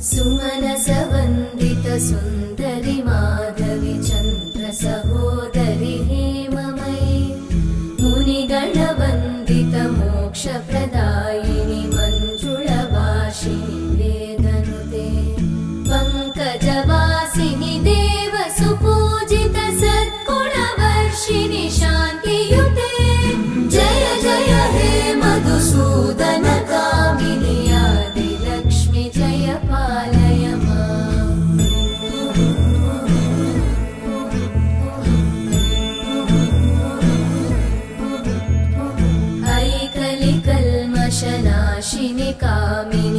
सुमनसवन्दित सुन्दरि माधवि चन्द्र सहोदरि हेममयि मुनिगणवन्दित मोक्षप्रदायिनि मञ्जुळभाषिणि वेदनुते पङ्कजवासिनि देवसुपूजित सद्गुणवर्षिणि शान्तियुते जय जय हे मधुसूदन कामिनि आदिलक्ष्मि जय पालय माम्। ऐकलिकल्मषनाशिनि कामिनि